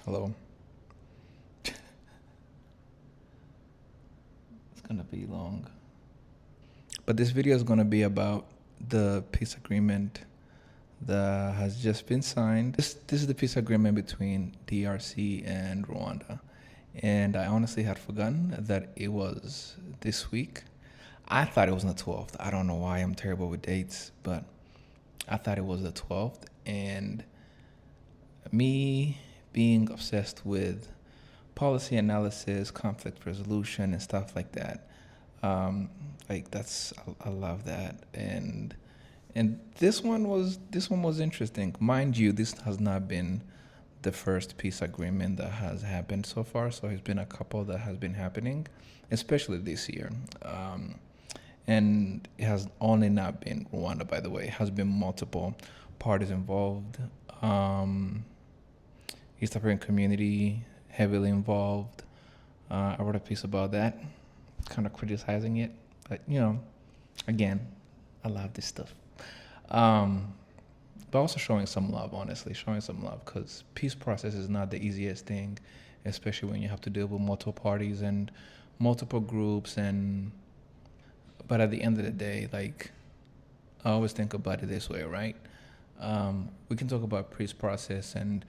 Hello. It's gonna be long. But this video is gonna be about the peace agreement that has just been signed. This is the peace agreement between DRC and Rwanda. And I honestly had forgotten that it was this week. I thought it was on the 12th. I don't know why I'm terrible with dates, but I thought it was the 12th. And me being obsessed with policy analysis, conflict resolution, and stuff like that. Um, like that's I love that, and this one was interesting. Mind you, this has not been the first peace agreement that has happened so far. So there's been a couple that has been happening, especially this year. And it has only not been Rwanda, by the way. It has been multiple parties involved. Um, East African community heavily involved. I wrote a piece about that, kind of criticizing it, but again, I love this stuff. Um, but also showing some love, honestly, showing some love because peace process is not the easiest thing, especially when you have to deal with multiple parties and multiple groups. And but at the end of the day, like I always think about it this way, right? We can talk about peace process and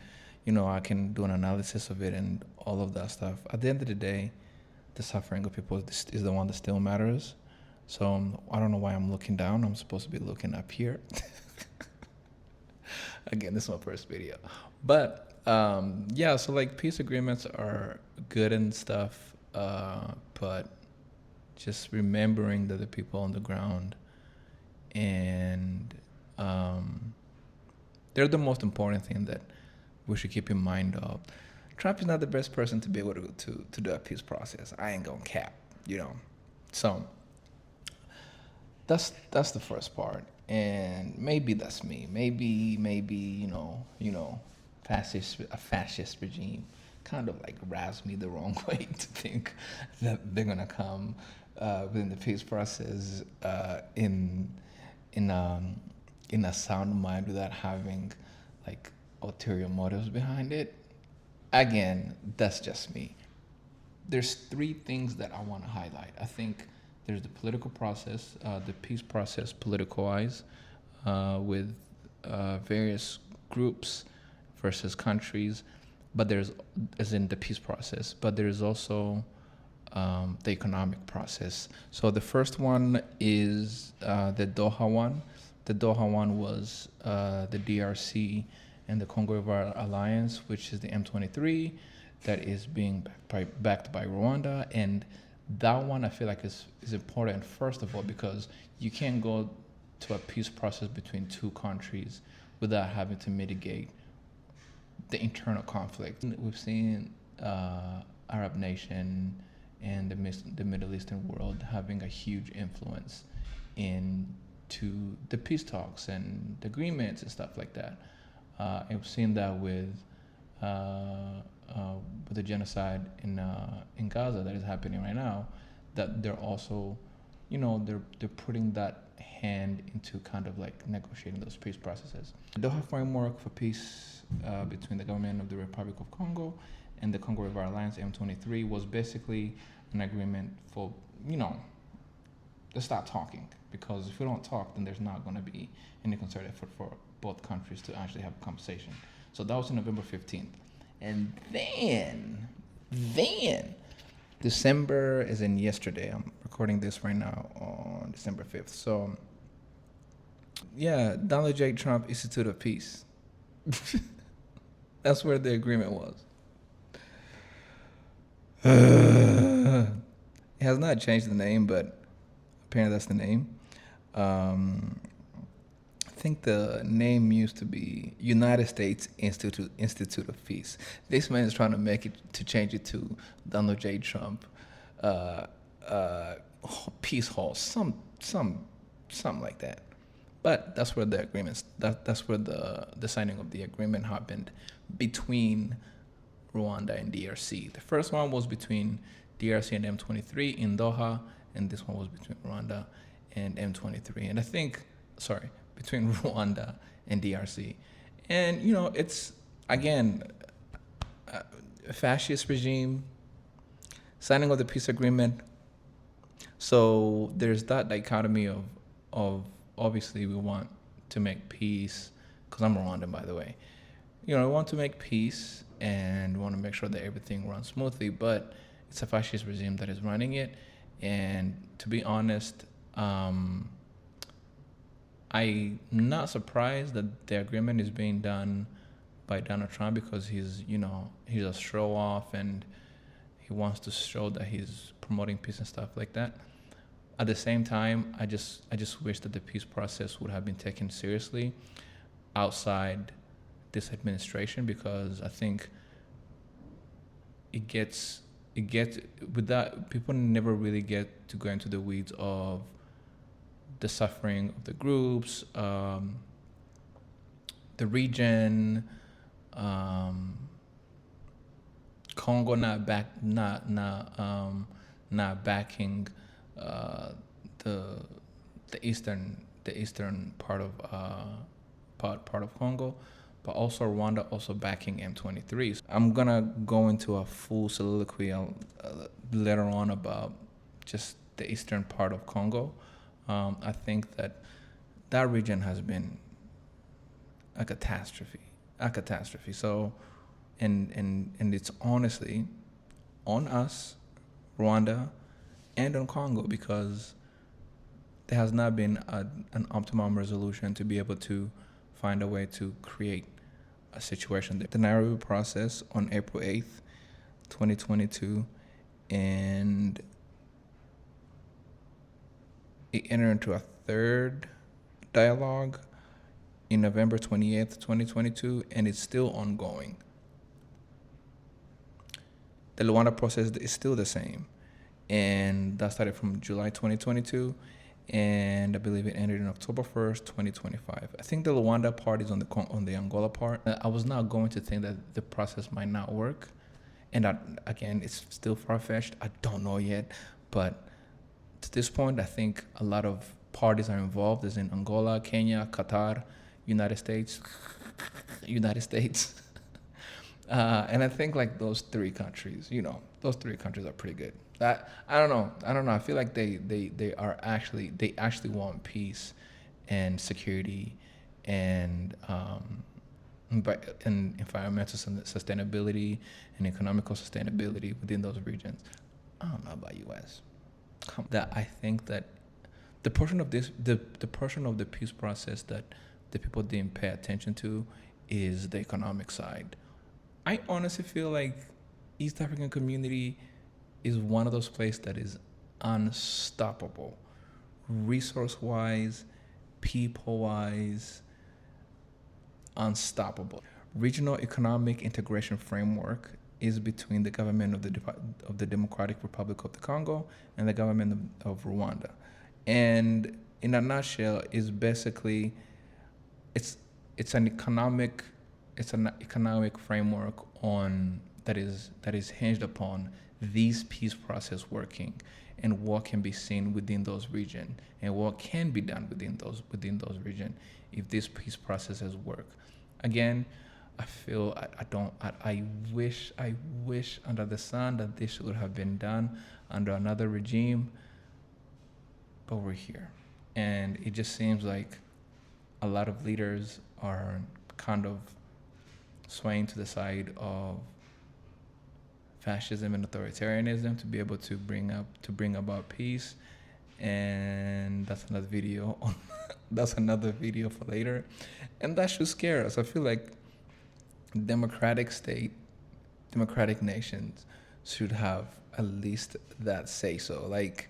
I can do an analysis of it and all of that stuff. At the end of the day, the suffering of people is the one that still matters. So I don't know why I'm looking down. I'm supposed to be looking up here. Again, this is my first video. But yeah, so like peace agreements are good and stuff, but just remembering that the people on the ground and they're the most important thing that we should keep in mind of. Trump is not the best person to be able to do a peace process. I ain't gonna cap. So that's the first part, and maybe that's me. Maybe a fascist regime kind of like rubs me the wrong way to think that they're gonna come within the peace process in in a sound mind without having like ulterior motives behind it. Again, that's just me. There's three things that I want to highlight. I think there's the political process, the peace process, politicalized, with various groups versus countries, but there's, as in the peace process, but there's also the economic process. So the first one is the Doha one. The Doha one was the DRC and the Congo River Alliance, which is the M23, that is being backed by Rwanda. And that one I feel like is important, first of all, because you can't go to a peace process between two countries without having to mitigate the internal conflict. We've seen Arab nation and the Middle Eastern world having a huge influence into the peace talks and the agreements and stuff like that. And we've seen that with the genocide in Gaza that is happening right now. That they're also, they're putting that hand into kind of like negotiating those peace processes. The Doha framework for peace between the government of the Republic of Congo and the Congo River Alliance (M23) was basically an agreement for to start talking, because if we don't talk, then there's not going to be any concerted effort for both countries to actually have a conversation. So that was on November 15th. And then December is in yesterday. I'm recording this right now on December 5th. So yeah, Donald J. Trump Institute of Peace. That's where the agreement was. It has not changed the name, but apparently that's the name. I think the name used to be United States Institute of Peace. This man is trying to make it to change it to Donald J. Trump uh, uh, Peace Hall, something like that. But that's where the agreements. That's where the signing of the agreement happened between Rwanda and DRC. The first one was between DRC and M23 in Doha, and this one was between Rwanda and M23. And I think, sorry, between Rwanda and DRC. And it's again, fascist regime, signing of the peace agreement. So there's that dichotomy of obviously we want to make peace, because I'm Rwandan, by the way. We want to make peace and want to make sure that everything runs smoothly, but it's a fascist regime that is running it. And to be honest, I'm not surprised that the agreement is being done by Donald Trump, because he's a show off and he wants to show that he's promoting peace and stuff like that. At the same time, I just wish that the peace process would have been taken seriously outside this administration, because I think it gets with that, people never really get to go into the weeds of the suffering of the groups, the region, Congo not backing the eastern part of Congo, but also Rwanda also backing M23. I'm gonna go into a full soliloquy later on about just the eastern part of Congo. I think that region has been a catastrophe. So, and it's honestly on us, Rwanda, and on Congo, because there has not been an optimum resolution to be able to find a way to create a situation there. The Nairobi process on April 8th, 2022, and it entered into a third dialogue in November 28th, 2022, and it's still ongoing. The Luanda process is still the same, and that started from July 2022, and I believe it ended in October 1st, 2025. I think the Luanda part is on the Angola part. I was not going to think that the process might not work, and again, it's still far-fetched. I don't know yet, but to this point, I think a lot of parties are involved, as in Angola, Kenya, Qatar, United States. And I think like those three countries are pretty good. I don't know. I feel like they actually want peace and security and environmental sustainability and economical sustainability within those regions. I don't know about U.S. That I think that the portion of the peace process that the people didn't pay attention to is the economic side. I honestly feel like East African community is one of those places that is unstoppable, resource-wise, people-wise, unstoppable. Regional economic integration framework is between the government of the Democratic Republic of the Congo and the government of Rwanda, and in a nutshell, is basically it's an economic framework that is hinged upon these peace process working and what can be seen within those regions and what can be done within those regions if this peace processes work. Again, I wish under the sun that this would have been done under another regime, but we're here, and it just seems like a lot of leaders are kind of swaying to the side of fascism and authoritarianism to be able to bring about peace, and that's another video. That's another video for later, and that should scare us. I feel like democratic nations should have at least that say so. Like,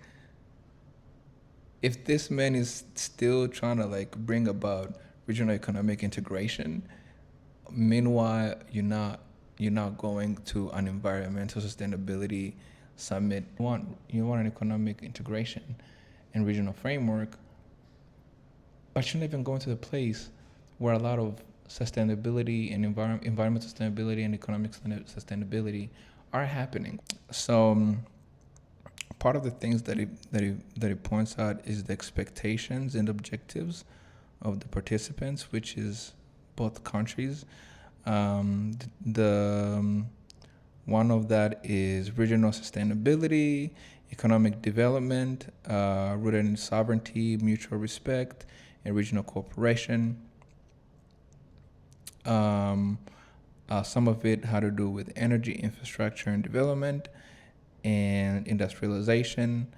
if this man is still trying to like bring about regional economic integration, meanwhile you're not going to an environmental sustainability summit. You want an economic integration and regional framework, but you're not even going to the place where a lot of sustainability and environmental sustainability and economic sustainability are happening. So part of the things that it points out is the expectations and objectives of the participants, which is both countries. The One of that is regional sustainability, economic development, rooted in sovereignty, mutual respect, and regional cooperation. Um, some of it had to do with energy infrastructure and development and industrialization,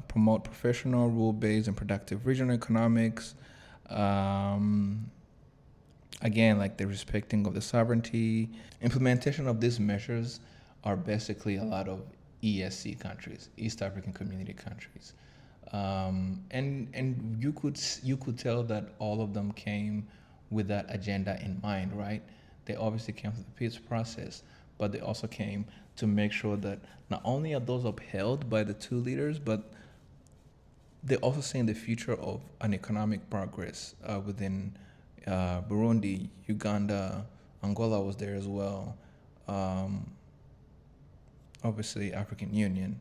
promote professional, rule-based, and productive regional economics. Um, Again, like the respecting of the sovereignty. Implementation of these measures are basically a lot of ESC countries, East African Community countries, and you could tell that all of them came with that agenda in mind, right? They obviously came through the peace process, but they also came to make sure that not only are those upheld by the two leaders, but they also seeing the future of an economic progress within Burundi, Uganda, Angola was there as well. Um, Obviously, African Union.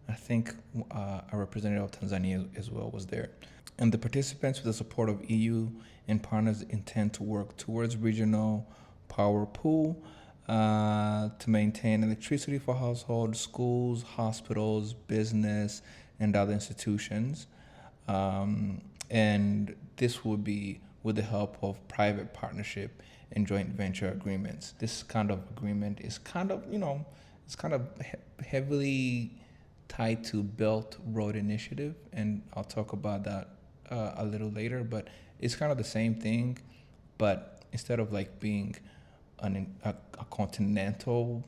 I think a representative of Tanzania as well was there. And the participants, with the support of EU and partners, intend to work towards regional power pool to maintain electricity for households, schools, hospitals, business, and other institutions. And this would be with the help of private partnership and joint venture agreements. This kind of agreement is kind of, it's kind of heavily tied to Belt Road Initiative, and I'll talk about that a little later. But it's kind of the same thing, but instead of like being a continental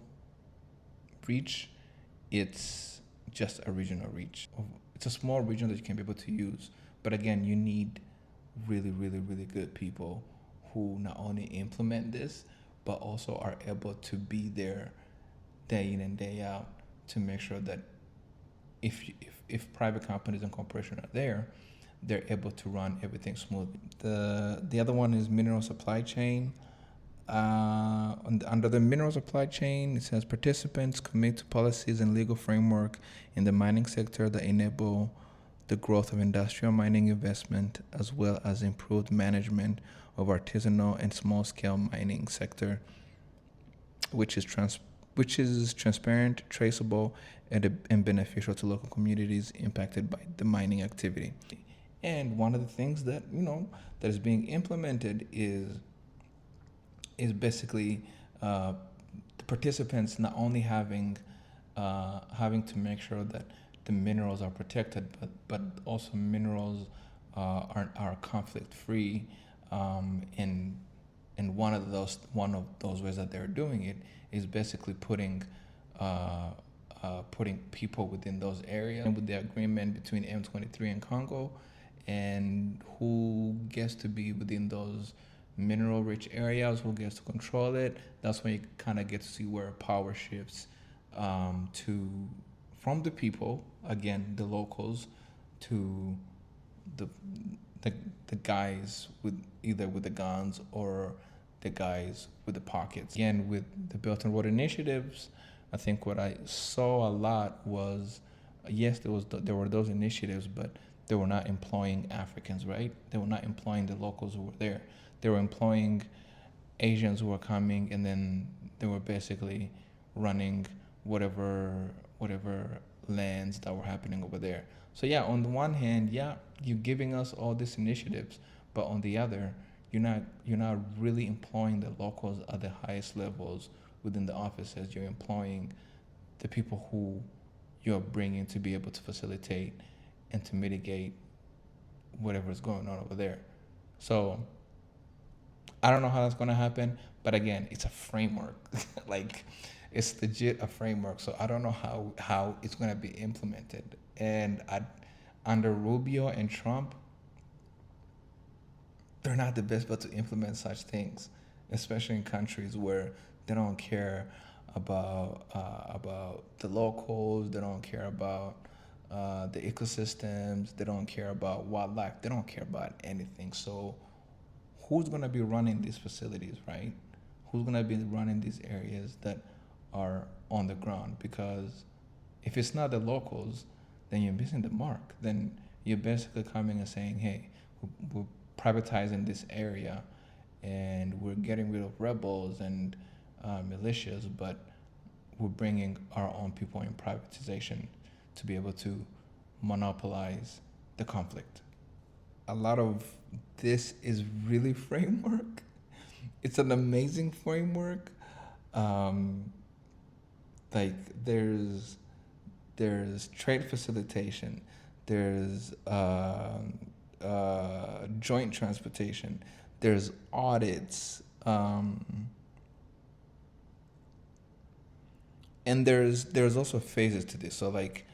reach, it's just a regional reach. It's a small region that you can be able to use, but again, you need really, really, really good people who not only implement this, but also are able to be there day in and day out to make sure that if private companies and corporations are there, they're able to run everything smoothly. The other one is mineral supply chain. Under the mineral supply chain, it says participants commit to policies and legal framework in the mining sector that enable the growth of industrial mining investment, as well as improved management of artisanal and small-scale mining sector, which is transparent, traceable, and beneficial to local communities impacted by the mining activity. And one of the things that that is being implemented is basically the participants not only having to make sure that the minerals are protected, but also minerals are conflict free, and one of those ways that they're doing it is basically putting people within those areas, and with the agreement between M23 and Congo, and who gets to be within those mineral rich areas, who gets to control it. That's when you kind of get to see where power shifts to from the people, again the locals, to the the guys with either with the guns or the guys with the pockets. Again, with the Belt and Road initiatives, I think what I saw a lot was, yes, there were those initiatives, but they were not employing Africans, right? They were not employing the locals who were there. They were employing Asians who were coming, and then they were basically running whatever lands that were happening over there. So yeah, on the one hand, yeah, you're giving us all these initiatives, but on the other, you're not really employing the locals at the highest levels within the offices. You're employing the people who you're bringing to be able to facilitate and to mitigate whatever is going on over there. So I don't know how that's going to happen, but again, it's a framework. Like, it's legit a framework. So I don't know how it's going to be implemented. And under Rubio and Trump, they're not the best but to implement such things, especially in countries where they don't care about the locals. They don't care about the ecosystems. They don't care about wildlife. They don't care about anything. So who's going to be running these facilities, right? Who's going to be running these areas that are on the ground? Because if it's not the locals, then you're missing the mark. Then you're basically coming and saying, hey, we're privatizing this area and we're getting rid of rebels and militias, but we're bringing our own people in privatization to be able to monopolize the conflict. A lot of this is really framework. It's an amazing framework. Um, like there's trade facilitation, there's joint transportation, there's audits, and there's also phases to this. So like,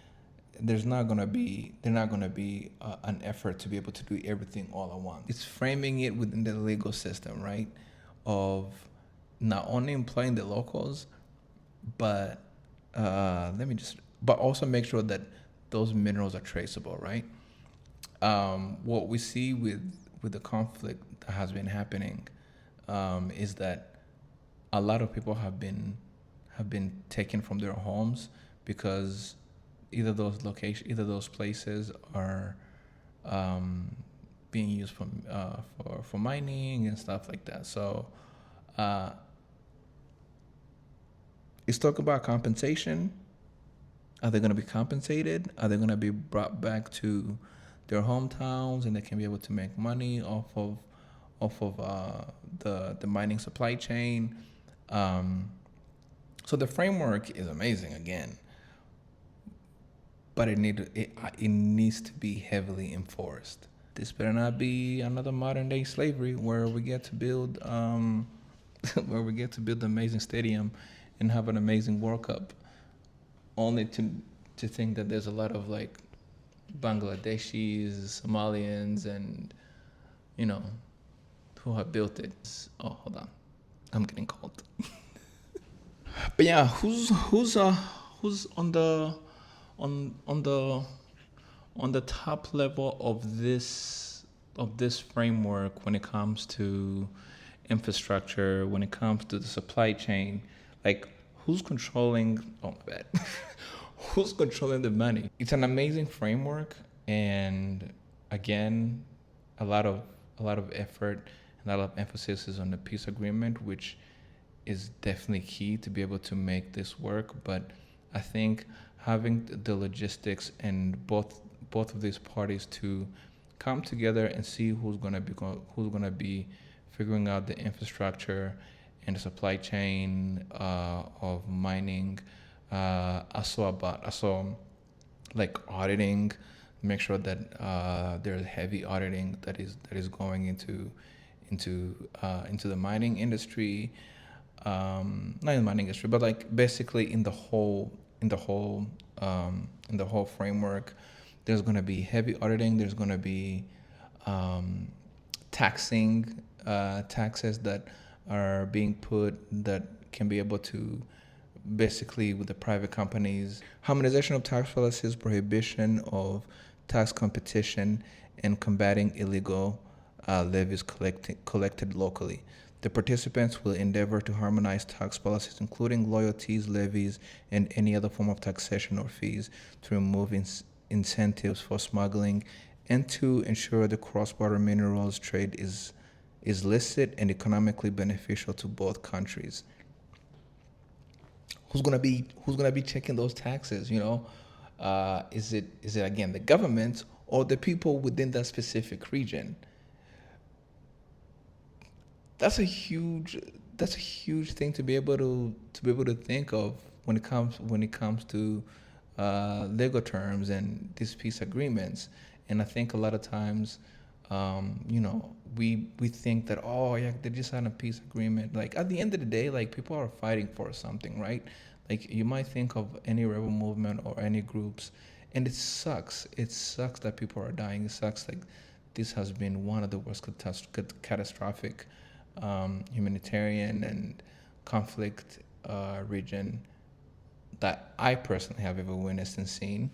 they're not gonna be an effort to be able to do everything all at once. It's framing it within the legal system, right? Of not only employing the locals, but but also make sure that those minerals are traceable, right? What we see with the conflict that has been happening is that a lot of people have been taken from their homes because either those places are being used for mining and stuff like that. So uh, let's talk about compensation. Are they going to be compensated? Are they going to be brought back to their hometowns and they can be able to make money off of the mining supply chain? So the framework is amazing again, but it needs to be heavily enforced. This better not be another modern day slavery where we get to build where we get to build an amazing stadium and have an amazing World Cup, only to think that there's a lot of like Bangladeshis, Somalians, and you know who have built it. Oh, hold on, I'm getting cold. But yeah, who's on the top level of this framework when it comes to infrastructure, when it comes to the supply chain? Like, who's controlling? Oh my bad. Who's controlling the money? It's an amazing framework, and again, a lot of effort and a lot of emphasis is on the peace agreement, which is definitely key to be able to make this work. But I think having the logistics and both of these parties to come together and see who's gonna be figuring out the infrastructure and the supply chain of mining. I saw like auditing, make sure that there's heavy auditing that is going into the mining industry, not in the mining industry, but like basically in the whole framework. There's going to be heavy auditing. There's going to be taxing taxes that are being put that can be able to basically with the private companies, harmonization of tax policies, prohibition of tax competition, and combating illegal levies collected locally. The participants will endeavor to harmonize tax policies, including loyalties, levies, and any other form of taxation or fees, to remove incentives for smuggling, and to ensure the cross-border minerals trade is licit and economically beneficial to both countries. Who's gonna be checking those taxes? Is it again the government or the people within that specific region? That's a huge thing to be able to think of when it comes to legal terms and these peace agreements. And I think a lot of times, we think that, oh yeah, they just signed a peace agreement. Like at the end of the day, like people are fighting for something, right? Like you might think of any rebel movement or any groups, and it sucks. It sucks that people are dying. It sucks like this has been one of the worst catastrophic humanitarian and conflict region that I personally have ever witnessed and seen.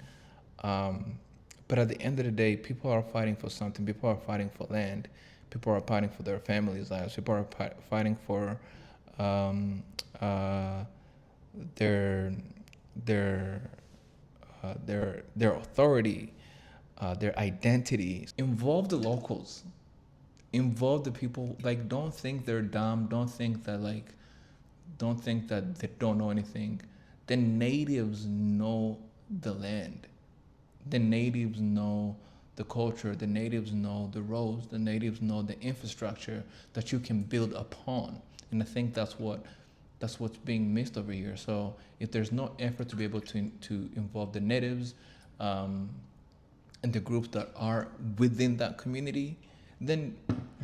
But at the end of the day, people are fighting for something. People are fighting for land. People are fighting for their families' lives. People are fighting for their their their authority, their identity. Involve the locals. Involve the people. Like, don't think they're dumb. Don't think that they don't know anything. The natives know the land. The natives know the culture. The natives know the roads. The natives know the infrastructure that you can build upon. And I think that's what's being missed over here. So if there's no effort to be able to involve the natives, um, and the groups that are within that community, then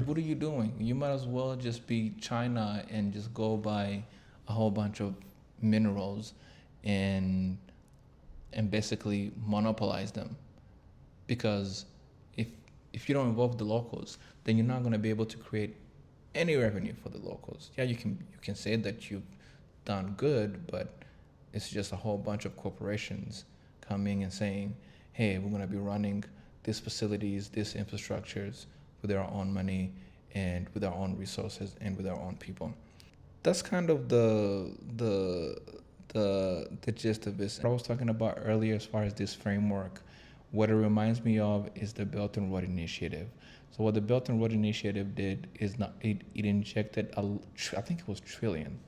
what are you doing? You might as well just be China and just go buy a whole bunch of minerals and basically monopolize them. Because if if you don't involve the locals, then you're not going to be able to create any revenue for the locals. Yeah, you can say that you've done good, but it's just a whole bunch of corporations coming and saying, "Hey, we're going to be running these facilities, these infrastructures with our own money and with our own resources and with our own people." That's kind of the gist of this. What I was talking about earlier, as far as this framework, what it reminds me of is the Belt and Road Initiative. So what the Belt and Road Initiative did is not it injected I think it was trillion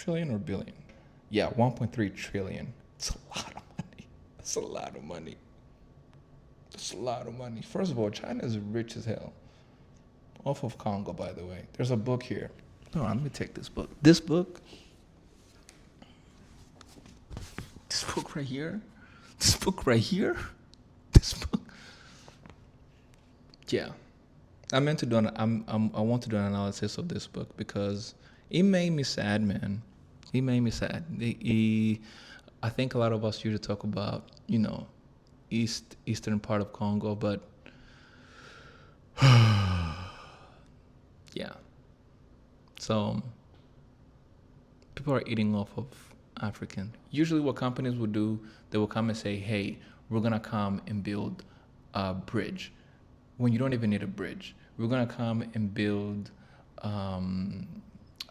or billion, yeah, 1.3 trillion. It's a lot of money. That's a lot of money. That's a lot of money. First of all, China is rich as hell. Off of Congo, by the way. There's a book here. No, let me take this book. This book right here. This book right here. This book. Yeah, I meant to do I want to do an analysis of this book because it made me sad, man. It made me sad. I think a lot of us usually talk about, eastern part of Congo, but yeah. So people are eating off of African. Usually, what companies will do, they will come and say, "Hey, we're gonna come and build a bridge," when you don't even need a bridge. We're gonna come and build, um,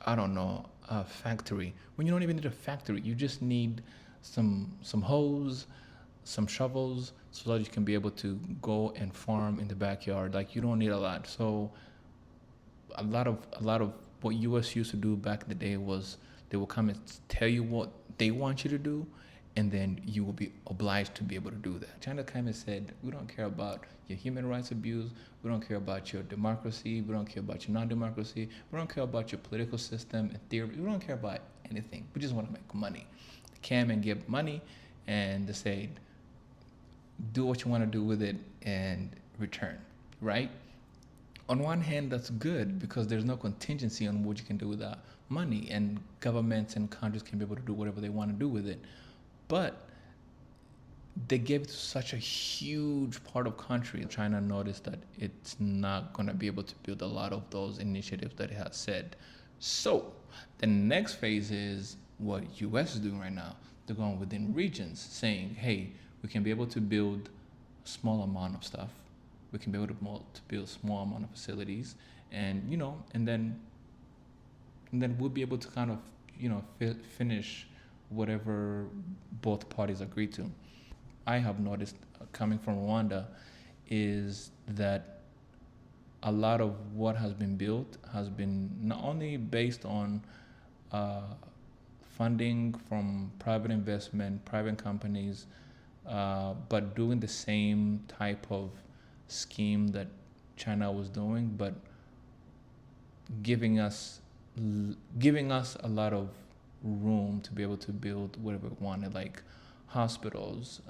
I don't know, a factory. When you don't even need a factory, you just need some hose, some shovels, so that you can be able to go and farm in the backyard. Like you don't need a lot. So a lot of what US used to do back in the day was they will come and tell you what they want you to do, and then you will be obliged to be able to do that. China came and said, "We don't care about your human rights abuse. We don't care about your democracy. We don't care about your non-democracy. We don't care about your political system and theory. We don't care about anything. We just want to make money." They came and give money, and they said, "Do what you want to do with it and return," right? On one hand, that's good because there's no contingency on what you can do with that money, and governments and countries can be able to do whatever they want to do with it. But they gave it to such a huge part of country. China noticed that it's not going to be able to build a lot of those initiatives that it has said. So the next phase is what US is doing right now. They're going within regions saying, "Hey, we can be able to build a small amount of stuff. We can be able to build a small amount of facilities, and and then we'll be able to kind of finish whatever both parties agree to." I have noticed, coming from Rwanda, is that a lot of what has been built has been not only based on uh, funding from private investment, private companies, but doing the same type of scheme that China was doing, but giving us giving us a lot of room to be able to build whatever we wanted, like hospitals.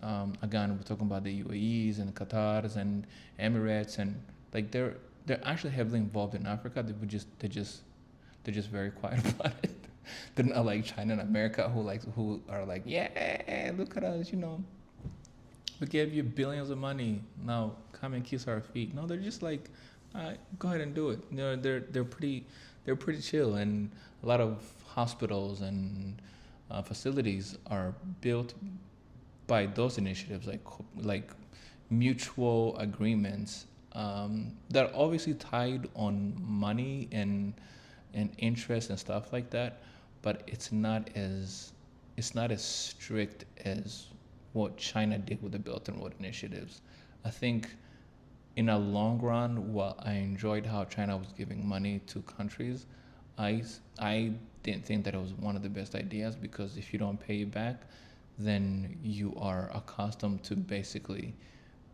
Again, we're talking about the UAEs and Qatars and Emirates, and like they're actually heavily involved in Africa. They're just very quiet about it. They're not like China and America who are like, "Yeah, look at us, we gave you billions of money. Now come and kiss our feet." No, they're just like, "Go ahead and do it." They're pretty chill, and a lot of hospitals and facilities are built by those initiatives, like mutual agreements that are obviously tied on money and interest and stuff like that, but it's not as strict as what China did with the Belt and Road initiatives. I think in a long run, while I enjoyed how China was giving money to countries, I didn't think that it was one of the best ideas, because if you don't pay it back, then you are accustomed to basically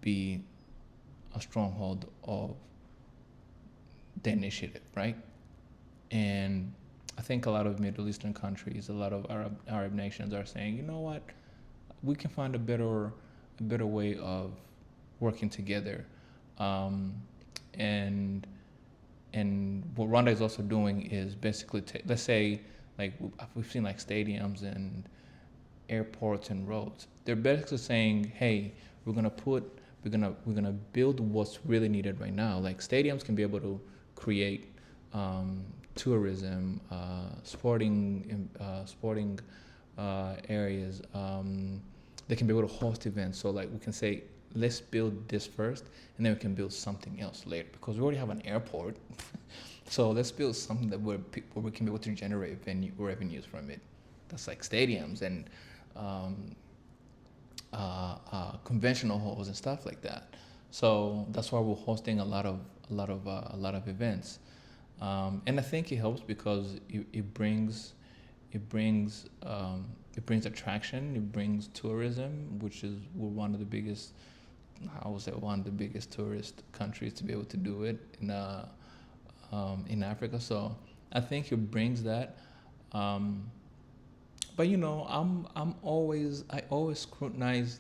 be a stronghold of the initiative, right? And I think a lot of Middle Eastern countries, a lot of Arab nations are saying, you know what, we can find a better way of working together. Um, and and what Rwanda is also doing is basically, let's say, like we've seen like stadiums and airports and roads. They're basically saying, hey, we're gonna build what's really needed right now. Like stadiums can be able to create tourism, sporting areas. They can be able to host events. So like we can say, let's build this first, and then we can build something else later, because we already have an airport. So let's build something where we can be able to generate revenues from it. That's like stadiums and um, conventional halls and stuff like that. So that's why we're hosting a lot of events, and I think it helps because it brings it brings attraction, it brings tourism, which is we're one of the biggest, I would say one of the biggest tourist countries to be able to do it in Africa. So I think it brings that. Um, but you know, I always scrutinize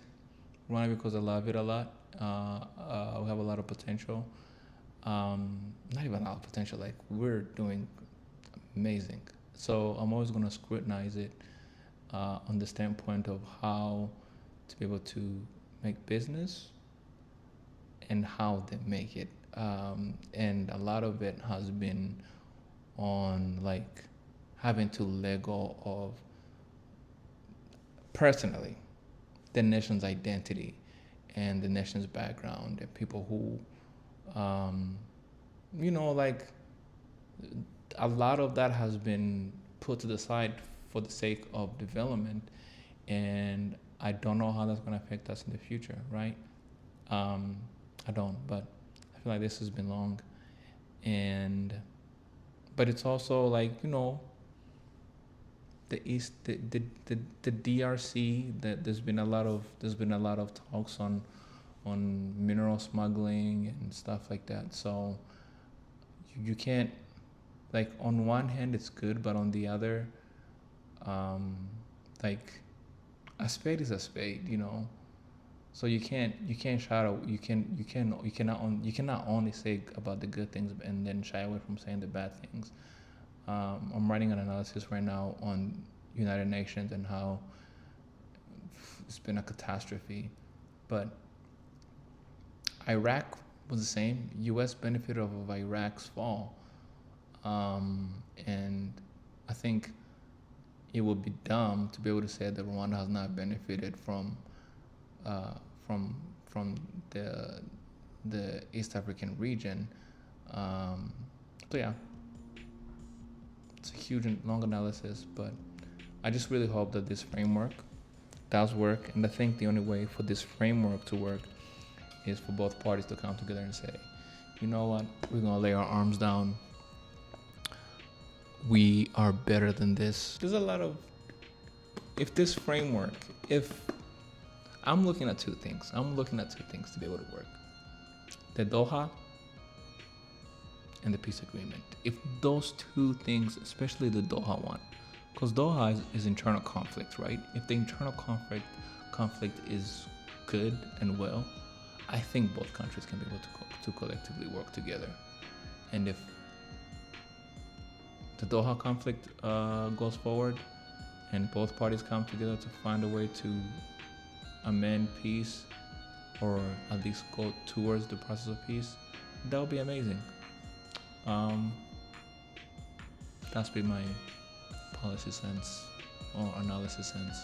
Rwanda because I love it a lot. We have a lot of potential. Not even a lot of potential. Like we're doing amazing. So I'm always gonna scrutinize it on the standpoint of how to be able to make business and how they make it. And a lot of it has been on like having to let go of personally the nation's identity and the nation's background, and people who, you know, like a lot of that has been put to the side for the sake of development, and I don't know how that's going to affect us in the future, right? I don't, but I feel like this has been long, and but it's also like, you know, the DRC, that there's been a lot of talks on mineral smuggling and stuff like that. So you can't, like, on one hand it's good, but on the other, um, like, a spade is a spade, you know. So you can't shy you cannot only say about the good things and then shy away from saying the bad things. I'm writing an analysis right now on United Nations and how it's been a catastrophe, but Iraq was the same. U.S. benefited of Iraq's fall, and I think it would be dumb to be able to say that Rwanda has not benefited uh, from from the East African region. So yeah, it's a huge and long analysis, but I just really hope that this framework does work, and I think the only way for this framework to work is for both parties to come together and say, you know what, we're gonna lay our arms down. We are better than this. There's a lot of, if this framework, if I'm looking at two things to be able to work: the Doha and the peace agreement. If those two things, especially the Doha one, because Doha is internal conflict, right? If the internal conflict is good and well, I think both countries can be able to collectively work together. And if the Doha conflict goes forward and both parties come together to find a way to amend peace, or at least go towards the process of peace, that would be amazing. That's been my policy sense or analysis sense.